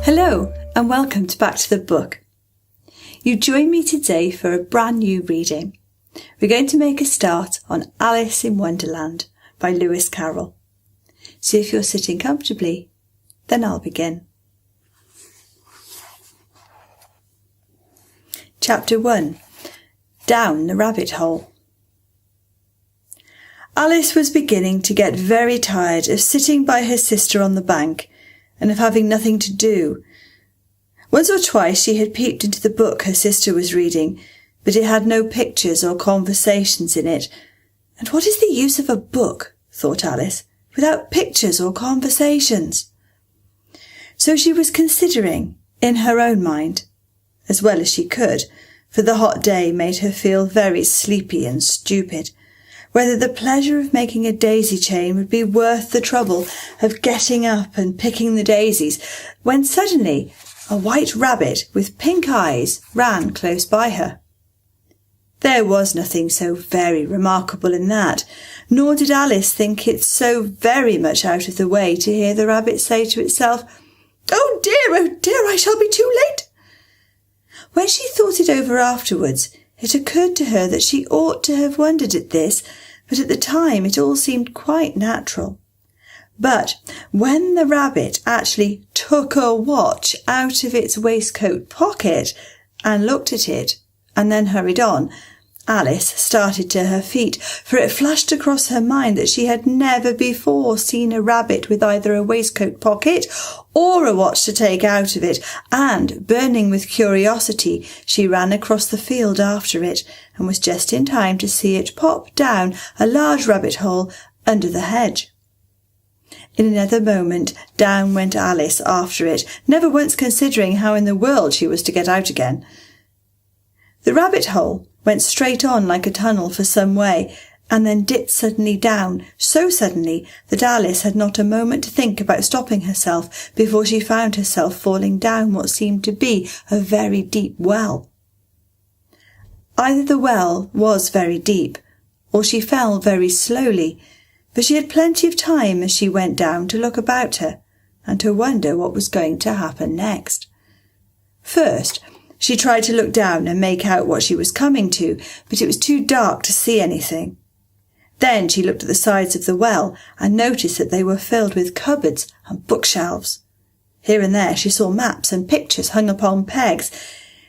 Hello and welcome to Back to the Book. You join me today for a brand new reading. We're going to make a start on Alice in Wonderland by Lewis Carroll. So if you're sitting comfortably, then I'll begin. Chapter 1. Down the Rabbit Hole. Alice was beginning to get very tired of sitting by her sister on the bank and of having nothing to do. Once or twice she had peeped into the book her sister was reading, but it had no pictures or conversations in it. And what is the use of a book, thought Alice, without pictures or conversations? So she was considering, in her own mind, as well as she could, for the hot day made her feel very sleepy and stupid, whether the pleasure of making a daisy chain would be worth the trouble of getting up and picking the daisies, when suddenly a white rabbit with pink eyes ran close by her. There was nothing so very remarkable in that, nor did Alice think it so very much out of the way to hear the rabbit say to itself, oh dear, I shall be too late." When she thought it over afterwards, it occurred to her that she ought to have wondered at this, but at the time it all seemed quite natural. But when the rabbit actually took a watch out of its waistcoat pocket and looked at it, and then hurried on, Alice started to her feet, for it flashed across her mind that she had never before seen a rabbit with either a waistcoat pocket or a watch to take out of it, and, burning with curiosity, she ran across the field after it, and was just in time to see it pop down a large rabbit hole under the hedge. In another moment down went Alice after it, never once considering how in the world she was to get out again. The rabbit hole went straight on like a tunnel for some way, and then dipped suddenly down, so suddenly that Alice had not a moment to think about stopping herself before she found herself falling down what seemed to be a very deep well. Either the well was very deep, or she fell very slowly, but she had plenty of time as she went down to look about her, and to wonder what was going to happen next. First, she tried to look down and make out what she was coming to, but it was too dark to see anything. Then she looked at the sides of the well and noticed that they were filled with cupboards and bookshelves. Here and there she saw maps and pictures hung upon pegs.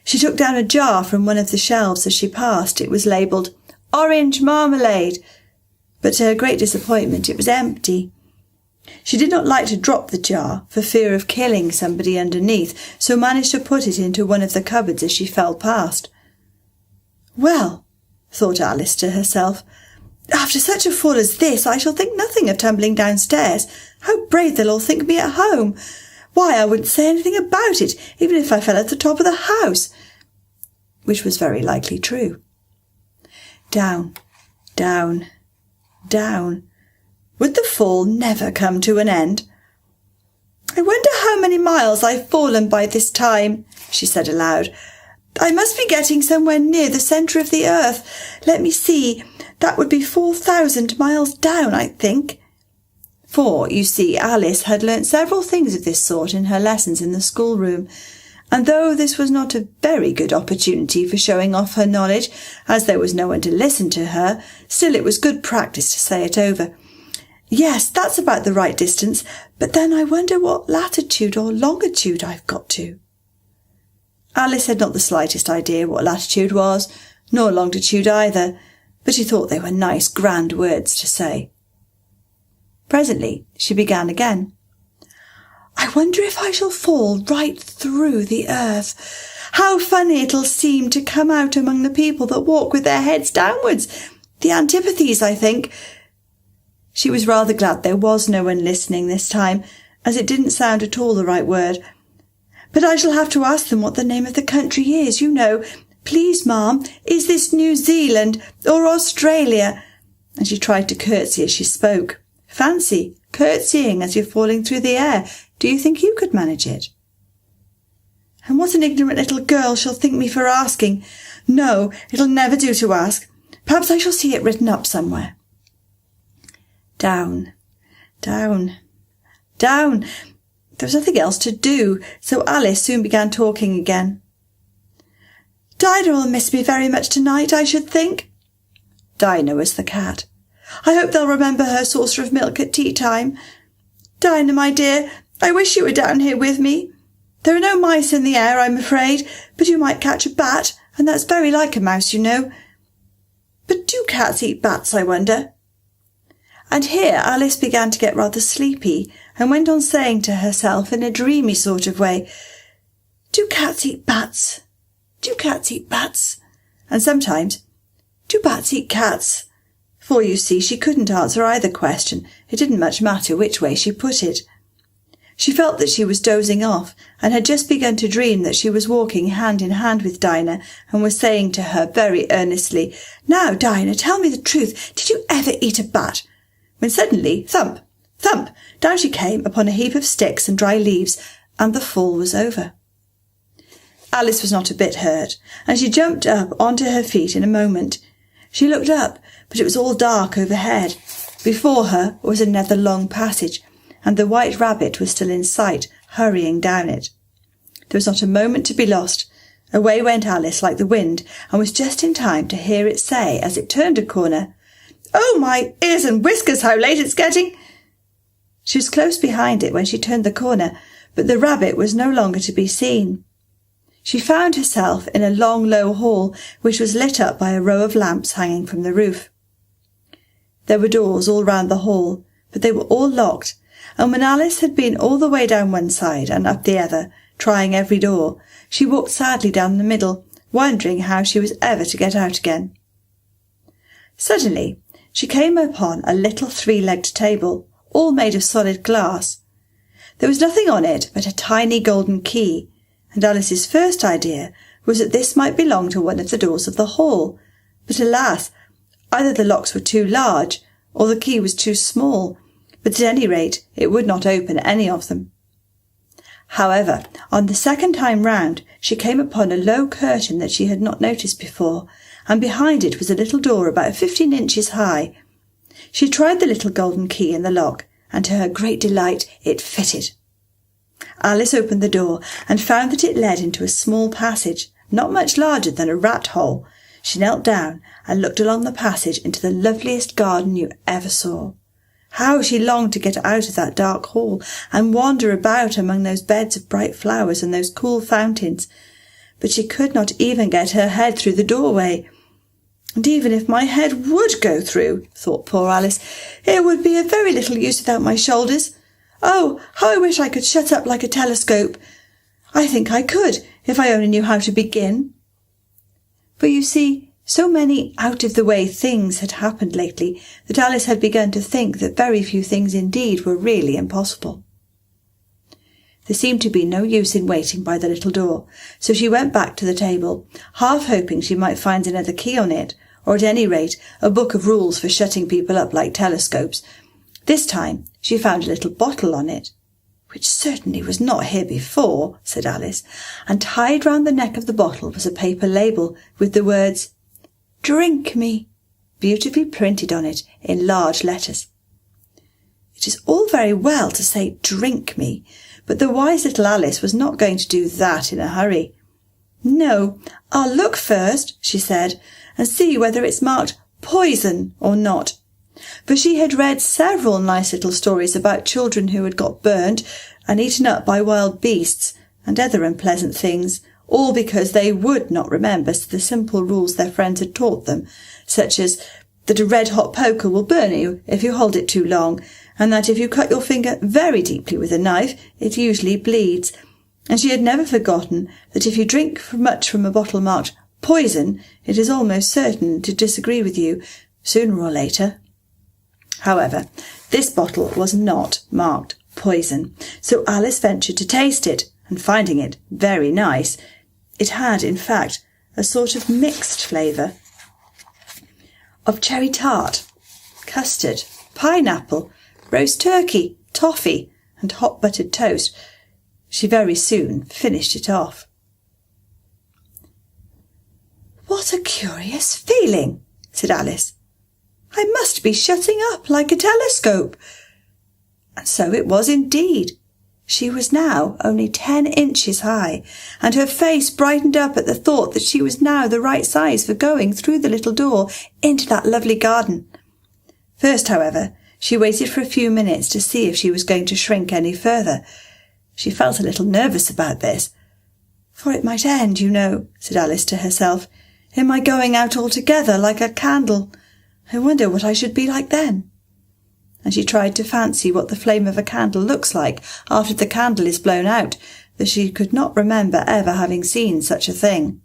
She took down a jar from one of the shelves as she passed. It was labelled "Orange Marmalade," but to her great disappointment it was empty. She did not like to drop the jar for fear of killing somebody underneath, so managed to put it into one of the cupboards as she fell past. Well, thought Alice to herself, after such a fall as this I shall think nothing of tumbling downstairs. How brave they'll all think me at home. Why, I wouldn't say anything about it, even if I fell at the top of the house. Which was very likely true. Down, down, down. Would the fall never come to an end? I wonder how many miles I've fallen by this time, she said aloud. I must be getting somewhere near the centre of the earth. Let me see, that would be 4,000 miles down, I think. For, you see, Alice had learnt several things of this sort in her lessons in the schoolroom, and though this was not a very good opportunity for showing off her knowledge, as there was no one to listen to her, still it was good practice to say it over. Yes, that's about the right distance, but then I wonder what latitude or longitude I've got to. Alice had not the slightest idea what latitude was, nor longitude either, but she thought they were nice, grand words to say. Presently she began again. I wonder if I shall fall right through the earth. How funny it'll seem to come out among the people that walk with their heads downwards. The antipathies, I think. She was rather glad there was no one listening this time, as it didn't sound at all the right word. But I shall have to ask them what the name of the country is, you know. Please, ma'am, is this New Zealand or Australia? And she tried to curtsy as she spoke. Fancy curtsying as you're falling through the air. Do you think you could manage it? And what an ignorant little girl she'll think me for asking. No, it'll never do to ask. Perhaps I shall see it written up somewhere. Down, down, down. There was nothing else to do, so Alice soon began talking again. "Dinah will miss me very much tonight, I should think." Dinah was the cat. "I hope they'll remember her saucer of milk at tea time. Dinah, my dear, I wish you were down here with me. There are no mice in the air, I'm afraid, but you might catch a bat, and that's very like a mouse, you know. But do cats eat bats, I wonder?" And here Alice began to get rather sleepy, and went on saying to herself in a dreamy sort of way, "Do cats eat bats? Do cats eat bats?" And sometimes, "Do bats eat cats?" For, you see, she couldn't answer either question. It didn't much matter which way she put it. She felt that she was dozing off, and had just begun to dream that she was walking hand in hand with Dinah, and was saying to her very earnestly, "Now, Dinah, tell me the truth. Did you ever eat a bat?" When suddenly, thump, thump, down she came upon a heap of sticks and dry leaves, and the fall was over. Alice was not a bit hurt, and she jumped up onto her feet in a moment. She looked up, but it was all dark overhead. Before her was another long passage, and the White Rabbit was still in sight, hurrying down it. There was not a moment to be lost. Away went Alice like the wind, and was just in time to hear it say, as it turned a corner, "Oh, my ears and whiskers, how late it's getting!" She was close behind it when she turned the corner, but the rabbit was no longer to be seen. She found herself in a long, low hall, which was lit up by a row of lamps hanging from the roof. There were doors all round the hall, but they were all locked, and when Alice had been all the way down one side and up the other, trying every door, she walked sadly down the middle, wondering how she was ever to get out again. Suddenly she came upon a little three-legged table, all made of solid glass. There was nothing on it but a tiny golden key, and Alice's first idea was that this might belong to one of the doors of the hall. But alas, either the locks were too large, or the key was too small, but at any rate it would not open any of them. However, on the second time round she came upon a low curtain that she had not noticed before, and behind it was a little door about 15 inches high. She tried the little golden key in the lock, and to her great delight it fitted. Alice opened the door, and found that it led into a small passage, not much larger than a rat-hole. She knelt down, and looked along the passage into the loveliest garden you ever saw. How she longed to get out of that dark hall, and wander about among those beds of bright flowers and those cool fountains. But she could not even get her head through the doorway. And even if my head would go through, thought poor Alice, it would be of very little use without my shoulders. Oh, how I wish I could shut up like a telescope. I think I could, if I only knew how to begin. But you see, so many out-of-the-way things had happened lately that Alice had begun to think that very few things indeed were really impossible. There seemed to be no use in waiting by the little door, so she went back to the table, half hoping she might find another key on it, or at any rate a book of rules for shutting people up like telescopes. This time she found a little bottle on it, "which certainly was not here before," said Alice, and tied round the neck of the bottle was a paper label with the words, "Drink me," beautifully printed on it in large letters. It is all very well to say "drink me," but the wise little Alice was not going to do that in a hurry. "No, I'll look first," she said, "and see whether it's marked poison or not." For she had read several nice little stories about children who had got burnt and eaten up by wild beasts and other unpleasant things, all because they would not remember the simple rules their friends had taught them, such as that a red-hot poker will burn you if you hold it too long, and that if you cut your finger very deeply with a knife, it usually bleeds. And she had never forgotten that if you drink much from a bottle marked poison, it is almost certain to disagree with you, sooner or later. However, this bottle was not marked poison, so Alice ventured to taste it, and finding it very nice, it had, in fact, a sort of mixed flavour of cherry tart, custard, pineapple, roast turkey, toffee, and hot buttered toast. She very soon finished it off. "What a curious feeling," said Alice. "I must be shutting up like a telescope." And so it was indeed. She was now only 10 inches high, and her face brightened up at the thought that she was now the right size for going through the little door into that lovely garden. First, however, she waited for a few minutes to see if she was going to shrink any further. She felt a little nervous about this. "For it might end, you know," said Alice to herself, "in my going out altogether like a candle. I wonder what I should be like then." And she tried to fancy what the flame of a candle looks like after the candle is blown out, though she could not remember ever having seen such a thing.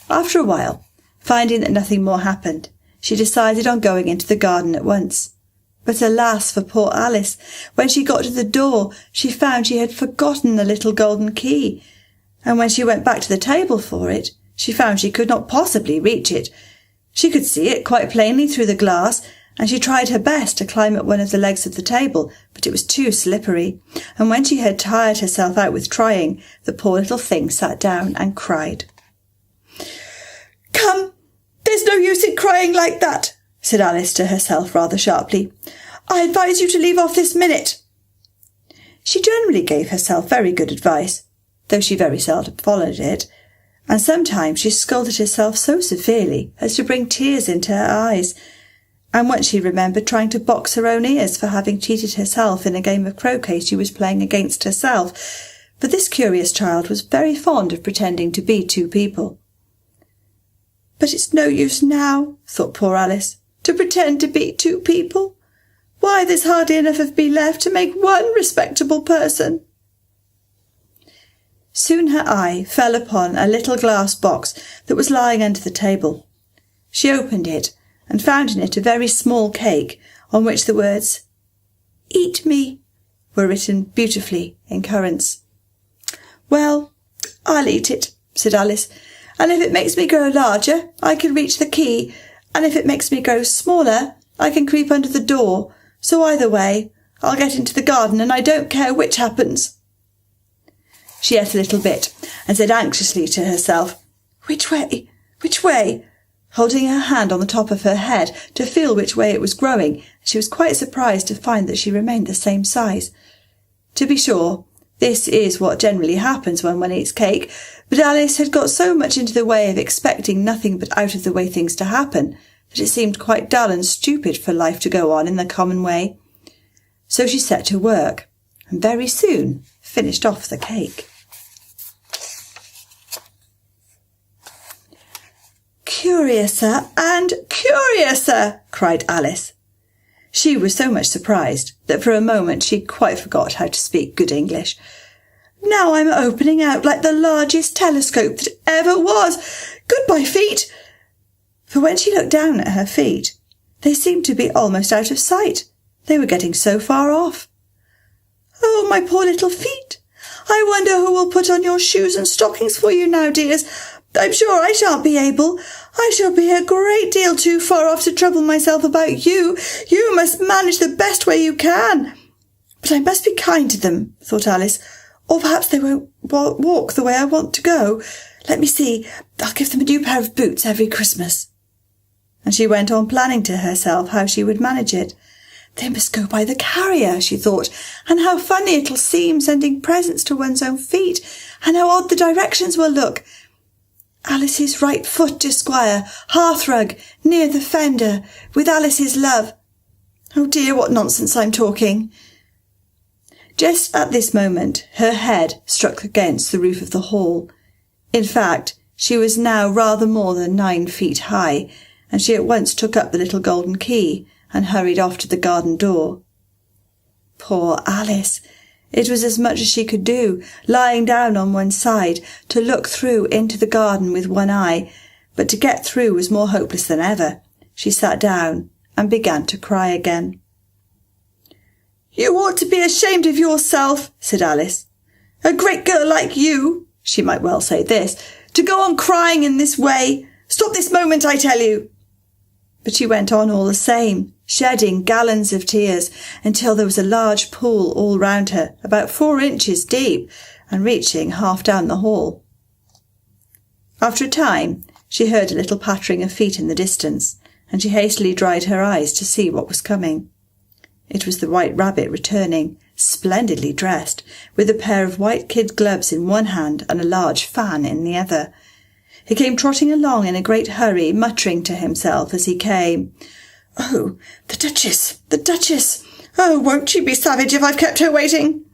After a while, finding that nothing more happened, she decided on going into the garden at once. But alas for poor Alice! When she got to the door, she found she had forgotten the little golden key, and when she went back to the table for it, she found she could not possibly reach it. She could see it quite plainly through the glass, and she tried her best to climb up one of the legs of the table, but it was too slippery, and when she had tired herself out with trying, the poor little thing sat down and cried. "Come, there's no use in crying like that," said Alice to herself rather sharply. "I advise you to leave off this minute." She generally gave herself very good advice, though she very seldom followed it, and sometimes she scolded herself so severely as to bring tears into her eyes, and once she remembered trying to box her own ears for having cheated herself in a game of croquet she was playing against herself, for this curious child was very fond of pretending to be two people. "But it's no use now," thought poor Alice, "to pretend to be two people. Why, there's hardly enough of me left to make one respectable person." Soon her eye fell upon a little glass box that was lying under the table. She opened it and found in it a very small cake on which the words, "Eat me," were written beautifully in currants. "Well, I'll eat it," said Alice, "and if it makes me grow larger, I can reach the key, and if it makes me grow smaller, I can creep under the door, so either way, I'll get into the garden, and I don't care which happens." She ate a little bit, and said anxiously to herself, "Which way? Which way?" holding her hand on the top of her head to feel which way it was growing. She was quite surprised to find that she remained the same size. To be sure, this is what generally happens when one eats cake, but Alice had got so much into the way of expecting nothing but out-of-the-way things to happen that it seemed quite dull and stupid for life to go on in the common way. So she set to work, and very soon finished off the cake. "Curiouser and curiouser!" cried Alice. She was so much surprised that for a moment she quite forgot how to speak good English. "Now I'm opening out like the largest telescope that ever was. Goodbye, feet!" For when she looked down at her feet, they seemed to be almost out of sight. They were getting so far off. "Oh, my poor little feet! I wonder who will put on your shoes and stockings for you now, dears. I'm sure I shan't be able. I shall be a great deal too far off to trouble myself about you. You must manage the best way you can." "But I must be kind to them," thought Alice, "or perhaps they won't walk the way I want to go. Let me see, I'll give them a new pair of boots every Christmas." And she went on planning to herself how she would manage it. "They must go by the carrier," she thought, "and how funny it'll seem sending presents to one's own feet, and how odd the directions will look. Alice's right foot, Esquire, hearthrug, near the fender, with Alice's love. Oh dear, what nonsense I'm talking." Just at this moment her head struck against the roof of the hall. In fact, she was now rather more than 9 feet high, and she at once took up the little golden key and hurried off to the garden door. Poor Alice! It was as much as she could do, lying down on one side, to look through into the garden with one eye, but to get through was more hopeless than ever. She sat down and began to cry again. "You ought to be ashamed of yourself," said Alice. "A great girl like you," she might well say this, "to go on crying in this way. Stop this moment, I tell you." But she went on all the same, shedding gallons of tears, until there was a large pool all round her, about 4 inches deep, and reaching half down the hall. After a time, she heard a little pattering of feet in the distance, and she hastily dried her eyes to see what was coming. It was the White Rabbit returning, splendidly dressed, with a pair of white kid gloves in one hand and a large fan in the other. He came trotting along in a great hurry, muttering to himself as he came, "Oh, the Duchess! The Duchess! Oh, won't she be savage if I've kept her waiting?"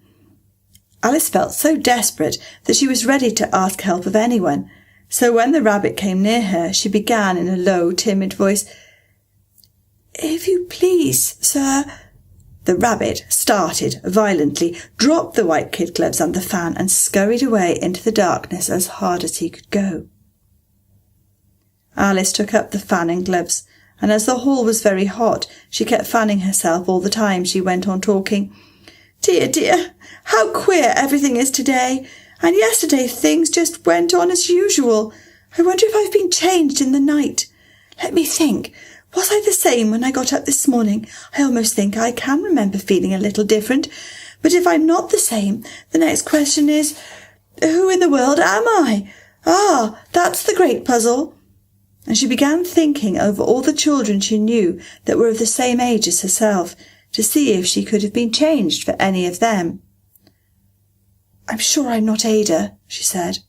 Alice felt so desperate that she was ready to ask help of anyone, so when the rabbit came near her, she began in a low, timid voice, "If you please, sir—" The rabbit started violently, dropped the white kid gloves and the fan, and scurried away into the darkness as hard as he could go. Alice took up the fan and gloves, and as the hall was very hot, she kept fanning herself all the time she went on talking. "Dear, dear, how queer everything is today, and yesterday things just went on as usual. I wonder if I've been changed in the night. Let me think. Was I the same when I got up this morning? I almost think I can remember feeling a little different. But if I'm not the same, the next question is, who in the world am I? Ah, that's the great puzzle." And she began thinking over all the children she knew that were of the same age as herself, to see if she could have been changed for any of them. "I'm sure I'm not Ada," she said,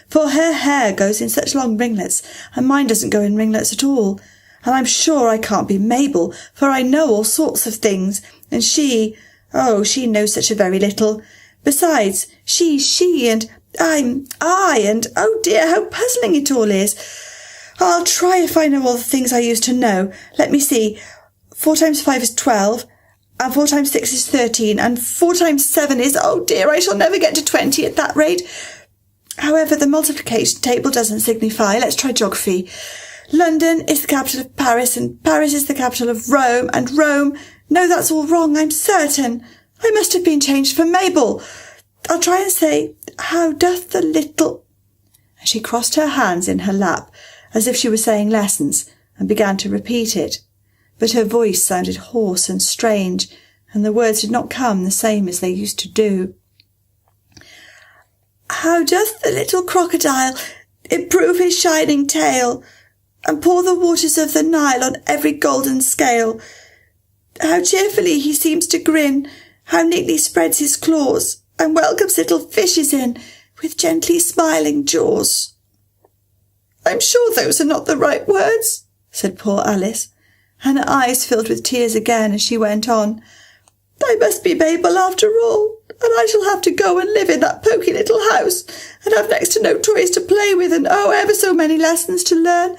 "for her hair goes in such long ringlets, and mine doesn't go in ringlets at all. And I'm sure I can't be Mabel, for I know all sorts of things, and she knows such a very little. Besides, she, and I'm I, and oh dear, how puzzling it all is. I'll try if I know all the things I used to know. Let me see. 4 times 5 is 12, and 4 times 6 is 13, and 4 times 7 is, oh dear, I shall never get to 20 at that rate. However, the multiplication table doesn't signify. Let's try geography. London is the capital of Paris, and Paris is the capital of Rome, and Rome— no, that's all wrong, I'm certain. I must have been changed for Mabel. I'll try and say, how doth the little— and she crossed her hands in her lap, as if she were saying lessons, and began to repeat it. But her voice sounded hoarse and strange, and the words did not come the same as they used to do. "How doth the little crocodile improve his shining tail, and pour the waters of the Nile on every golden scale? How cheerfully he seems to grin, how neatly spreads his claws, and welcomes little fishes in with gently smiling jaws." "I'm sure those are not the right words," said poor Alice, and her eyes filled with tears again as she went on. "I must be Mabel after all, and I shall have to go and live in that poky little house, and have next to no toys to play with, and oh, ever so many lessons to learn.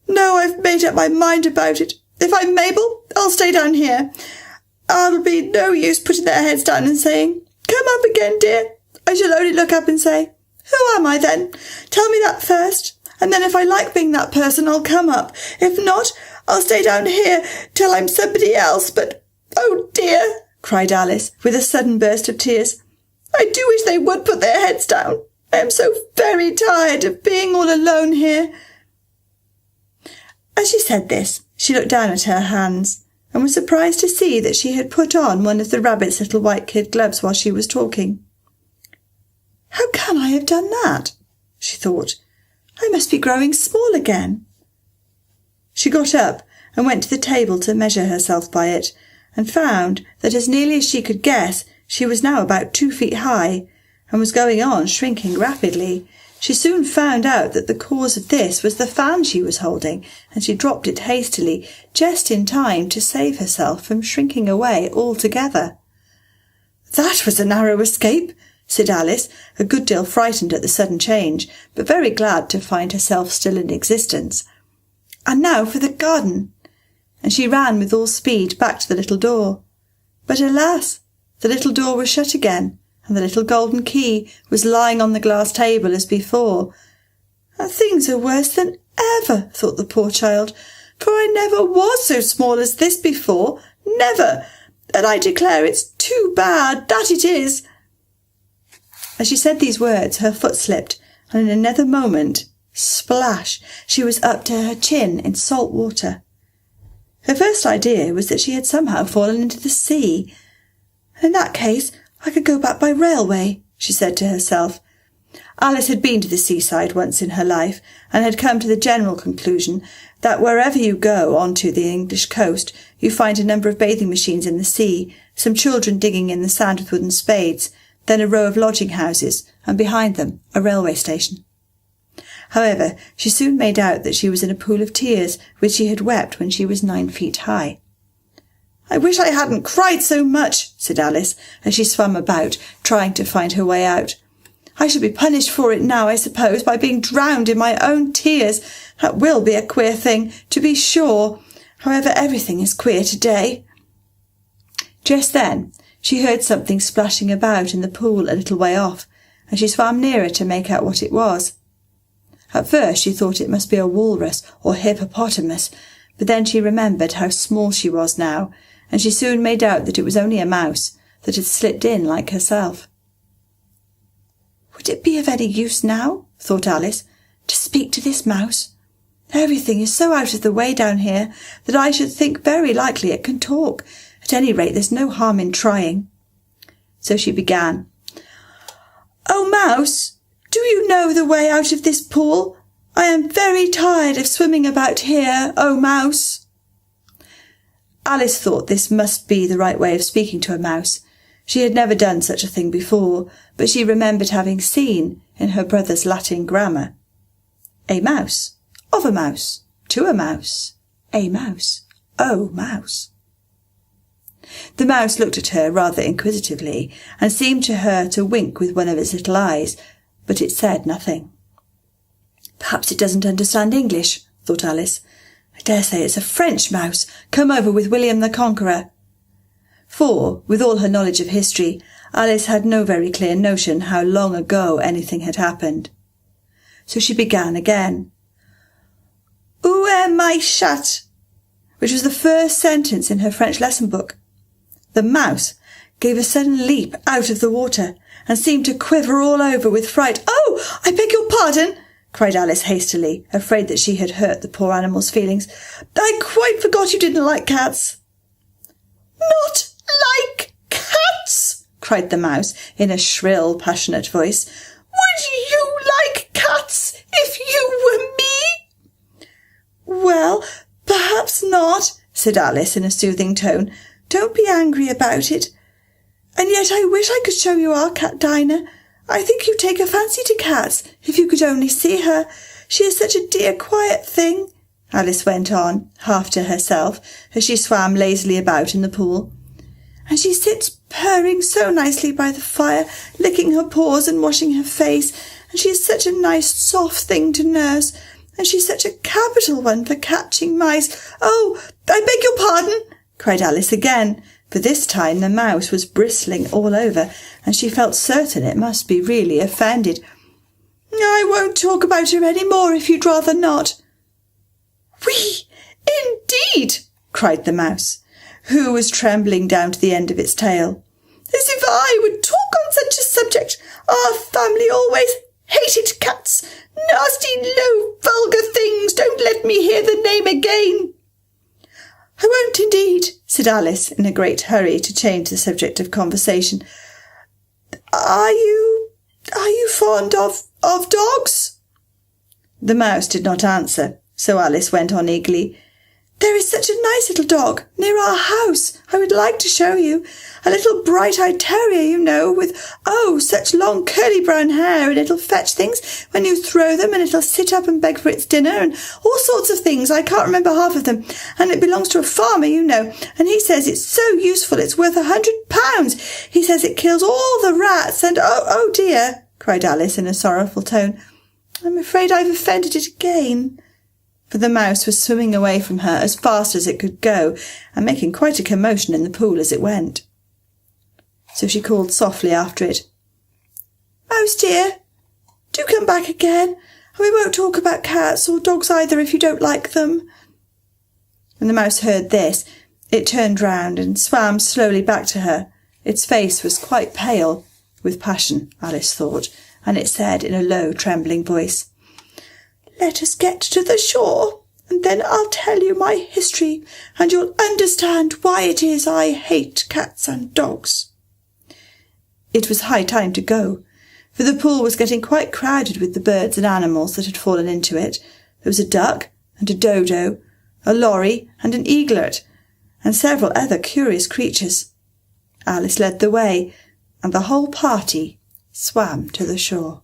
No, I've made up my mind about it. If I'm Mabel, I'll stay down here. I'll be no use putting their heads down and saying, 'Come up again, dear.' I shall only look up and say, 'Who am I then? Tell me that first, and then if I like being that person, I'll come up. If not, I'll stay down here till I'm somebody else. But, oh dear," cried Alice, with a sudden burst of tears, "I do wish they would put their heads down. I am so very tired of being all alone here." As she said this, she looked down at her hands, and was surprised to see that she had put on one of the rabbit's little white kid gloves while she was talking. "How can I have done that?" she thought. "I must be growing small again." She got up and went to the table to measure herself by it, and found that as nearly as she could guess, she was now about 2 feet high, and was going on shrinking rapidly. She soon found out that the cause of this was the fan she was holding, and she dropped it hastily, just in time to save herself from shrinking away altogether. "That was a narrow escape," said Alice, a good deal frightened at the sudden change, but very glad to find herself still in existence. "And now for the garden." And she ran with all speed back to the little door. But alas, the little door was shut again, and the little golden key was lying on the glass table as before. "And things are worse than ever," thought the poor child, "for I never was so small as this before, never, and I declare it's too bad, that it is." As she said these words, her foot slipped, and in another moment, splash, she was up to her chin in salt water. Her first idea was that she had somehow fallen into the sea. "In that case, I could go back by railway," she said to herself. Alice had been to the seaside once in her life, and had come to the general conclusion that wherever you go onto the English coast, you find a number of bathing machines in the sea, some children digging in the sand with wooden spades, then a row of lodging houses, and behind them a railway station. However, she soon made out that she was in a pool of tears which she had wept when she was 9 feet high. "I wish I hadn't cried so much," said Alice, as she swam about, trying to find her way out. "I shall be punished for it now, I suppose, by being drowned in my own tears. That will be a queer thing, to be sure. However, everything is queer today." Just then she heard something splashing about in the pool a little way off, and she swam nearer to make out what it was. At first she thought it must be a walrus or hippopotamus, but then she remembered how small she was now, and she soon made out that it was only a mouse that had slipped in like herself. "Would it be of any use now," thought Alice, "to speak to this mouse? Everything is so out of the way down here that I should think very likely it can talk. At any rate, there's no harm in trying." So she began. "Oh, Mouse, do you know the way out of this pool? I am very tired of swimming about here, oh Mouse." Alice thought this must be the right way of speaking to a mouse. She had never done such a thing before, but she remembered having seen in her brother's Latin grammar. A mouse, of a mouse, to a mouse, a mouse, oh mouse. The mouse looked at her rather inquisitively, and seemed to her to wink with one of its little eyes, but it said nothing. "Perhaps it doesn't understand English," thought Alice. "I dare say it's a French mouse, come over with William the Conqueror." For, with all her knowledge of history, Alice had no very clear notion how long ago anything had happened. So she began again. "Où est my chat?" which was the first sentence in her French lesson book. The mouse gave a sudden leap out of the water, and seemed to quiver all over with fright. "Oh, I beg your pardon," cried Alice hastily, afraid that she had hurt the poor animal's feelings. "I quite forgot you didn't like cats." "Not like cats?" cried the mouse in a shrill, passionate voice. "Would you like cats if you were me?" "Well, perhaps not," said Alice in a soothing tone. "Don't be angry about it. And yet I wish I could show you our cat Dinah. I think you'd take a fancy to cats, if you could only see her. She is such a dear, quiet thing," Alice went on, half to herself, as she swam lazily about in the pool. "And she sits purring so nicely by the fire, licking her paws and washing her face, and she is such a nice, soft thing to nurse, and she's such a capital one for catching mice. Oh, I beg your pardon," cried Alice again, for this time the mouse was bristling all over, and she felt certain it must be really offended. "I won't talk about her any more if you'd rather not." "Oui, indeed," cried the mouse, who was trembling down to the end of its tail. "As if I would talk on such a subject. Our family always hated cats. Nasty, low, vulgar things. Don't let me hear the name again." "I won't indeed," said Alice in a great hurry to change the subject of conversation. Are you fond of dogs?" The mouse did not answer, so Alice went on eagerly. "There is such a nice little dog near our house I would like to show you. A little bright-eyed terrier, you know, with, such long curly brown hair, and it'll fetch things when you throw them, and it'll sit up and beg for its dinner, and all sorts of things. I can't remember half of them, and it belongs to a farmer, you know, and he says it's so useful it's worth £100. He says it kills all the rats, and oh dear," cried Alice in a sorrowful tone, "I'm afraid I've offended it again." For the mouse was swimming away from her as fast as it could go, and making quite a commotion in the pool as it went. So she called softly after it, "Mouse dear, do come back again, and we won't talk about cats or dogs either if you don't like them." When the mouse heard this, it turned round and swam slowly back to her. Its face was quite pale with passion, Alice thought, and it said in a low, trembling voice, "Let us get to the shore, and then I'll tell you my history, and you'll understand why it is I hate cats and dogs." It was high time to go, for the pool was getting quite crowded with the birds and animals that had fallen into it. There was a duck and a dodo, a lorry and an eaglet, and several other curious creatures. Alice led the way, and the whole party swam to the shore.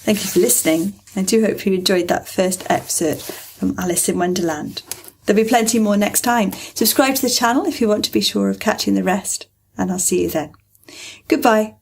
Thank you for listening. I do hope you enjoyed that first excerpt from Alice in Wonderland. There'll be plenty more next time. Subscribe to the channel if you want to be sure of catching the rest, and I'll see you then. Goodbye.